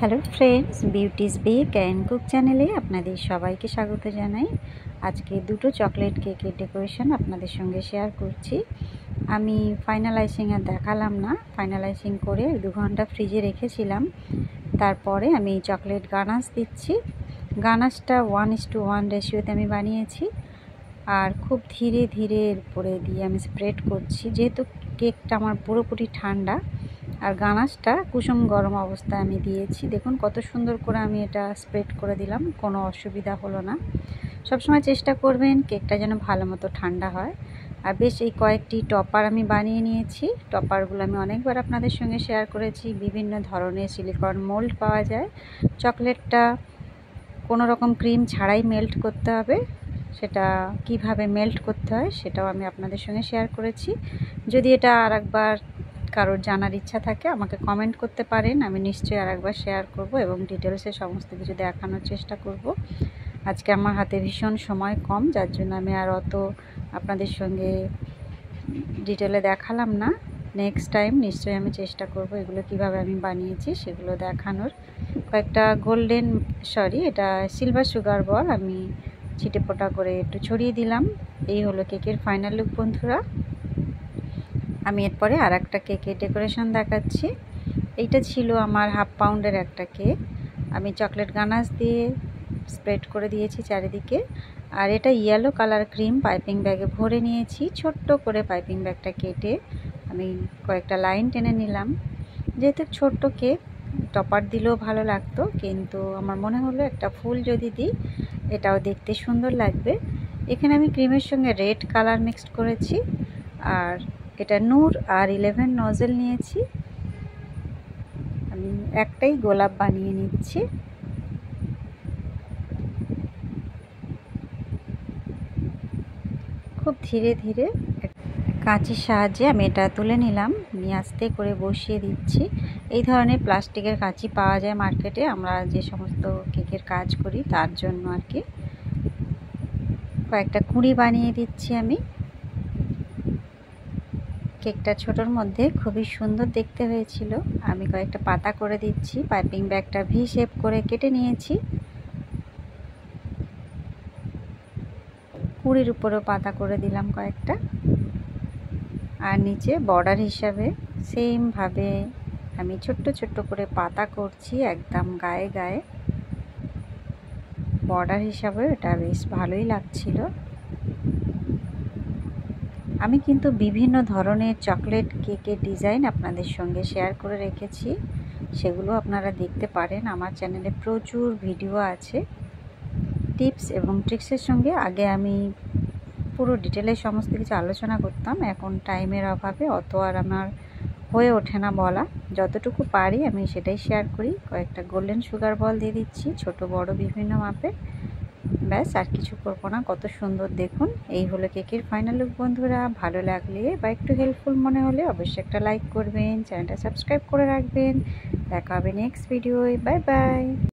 Hello friends, beauty's bake and cook চ্যানেলে আপনাদের সবাইকে স্বাগত জানাই। আজকে দুটো চকলেট কেকের ডেকোরেশন আপনাদের সঙ্গে শেয়ার করছি। আমি ফাইনালাইজিং আর দেখালাম না, ফাইনালাইজিং করে 2 ঘন্টা ফ্রিজে রেখেছিলাম। তারপরে আমি চকলেট গানাশ দিচ্ছি। গানাশটা 1:1 রেশিওতে আমি বানিয়েছি, আর খুব ধীরে ধীরে এর উপরে দিয়ে আমি স্প্রেড করছি, যেহেতু কেকটা আমার পুরোপুরি ঠান্ডা। আর গানাশটা কুসুম গরম অবস্থায় আমি দিয়েছি। দেখুন কত সুন্দর করে আমি এটা স্প্রেড করে দিলাম, কোনো অসুবিধা হলো না। সবসময় চেষ্টা করবেন কেকটা যেন ভালো মতো ঠান্ডা হয়। আর বেশ এই কয়েকটি টপার আমি বানিয়ে নিয়েছি। টপারগুলো আমি অনেকবার আপনাদের সঙ্গে শেয়ার করেছি। বিভিন্ন ধরনের সিলিকন মোল্ড পাওয়া যায়। চকলেটটা কোনো রকম ক্রিম ছাড়াই মেল্ট করতে হবে, সেটা কিভাবে মেল্ট করতে হয় সেটাও আমি আপনাদের সঙ্গে শেয়ার করেছি। যদি এটা আরেকবার কারোর জানার ইচ্ছা থাকে আমাকে কমেন্ট করতে পারেন, আমি নিশ্চয়ই আরেকবার শেয়ার করব এবং ডিটেলসে সমস্ত কিছু দেখানোর চেষ্টা করব। আজকে আমার হাতে ভীষণ সময় কম, যার জন্য আমি আর অত আপনাদের সঙ্গে ডিটেলে দেখালাম না। নেক্সট টাইম নিশ্চয়ই আমি চেষ্টা করব এগুলো কিভাবে আমি বানিয়েছি সেগুলো দেখানোর। কয়েকটা এটা সিলভার সুগার বল আমি ছিটেফোঁটা করে একটু ছড়িয়ে দিলাম। এই হলো কেকের ফাইনাল লুক বন্ধুরা। আমি এরপরে আর একটা কেকের ডেকোরেশন দেখাচ্ছি। এইটা ছিল আমার 1/2 পাউন্ডের একটা কেক। আমি চকলেট গানাশ দিয়ে স্প্রেড করে দিয়েছি চারিদিকে। আর এটা ইয়েলো কালার ক্রিম পাইপিং ব্যাগে ভরে নিয়েছি। ছোট্ট করে পাইপিং ব্যাগটা কেটে আমি কয়েকটা লাইন টেনে নিলাম। যেহেতু ছোট্ট কেক, টপার দিলেও ভালো লাগতো, কিন্তু আমার মনে হলো একটা ফুল যদি দিই এটাও দেখতে সুন্দর লাগবে। এখানে আমি ক্রিমের সঙ্গে রেড কালার মিক্সড করেছি, আর এটা নূর আর 11 নজেল নিয়েছি। আমি একটাই গোলাপ বানিয়ে নিচ্ছি। খুব ধীরে ধীরে কাঁচির সাহায্যে আমি এটা তুলে নিলাম, নিয়ে আস্তে করে বসিয়ে দিচ্ছি। এই ধরনের প্লাস্টিকের কাঁচি পাওয়া যায় মার্কেটে, আমরা যে সমস্ত কেকের কাজ করি তার জন্য আর কি। কয়েকটা কুঁড়ি বানিয়ে দিচ্ছি আমি। কেকটা ছোটোর মধ্যে খুবই সুন্দর দেখতে হয়েছিল। আমি কয়েকটা পাতা করে দিচ্ছি। পাইপিং ব্যাগটা ভি শেপ করে কেটে নিয়েছি। কুঁড়ির উপরেও পাতা করে দিলাম কয়েকটা। আর নিচে বর্ডার হিসাবে সেমভাবে আমি ছোট্ট ছোট্ট করে পাতা করছি একদম গায়ে গায়ে। বর্ডার হিসাবে এটা বেশ ভালোই লাগছিল। আমি কিন্তু বিভিন্ন ধরনের চকলেট কেকের ডিজাইন আপনাদের সঙ্গে শেয়ার করে রেখেছি, সেগুলো আপনারা দেখতে পারেন। আমার চ্যানেলে প্রচুর ভিডিও আছে টিপস এবং ট্রিক্সের সঙ্গে। আগে আমি পুরো ডিটেলে সমস্ত কিছু আলোচনা করতাম, এখন টাইমের অভাবে অত আর আমার হয়ে ওঠে না বলা। যতটুকু পারি আমি সেটাই শেয়ার করি। কয়েকটা গোল্ডেন সুগার বল দিয়ে দিচ্ছি, ছোট বড় বিভিন্ন মাপের। ব্যাস, আর কিছু করবো না। কত সুন্দর দেখুন। এই হলো কেকের ফাইনাল লুক বন্ধুরা। ভালো লাগলে বা একটু হেল্পফুল মনে হলে অবশ্যই একটা লাইক করবেন, চ্যানেলটা সাবস্ক্রাইব করে রাখবেন। দেখা হবে নেক্সট ভিডিওয়। Bye bye.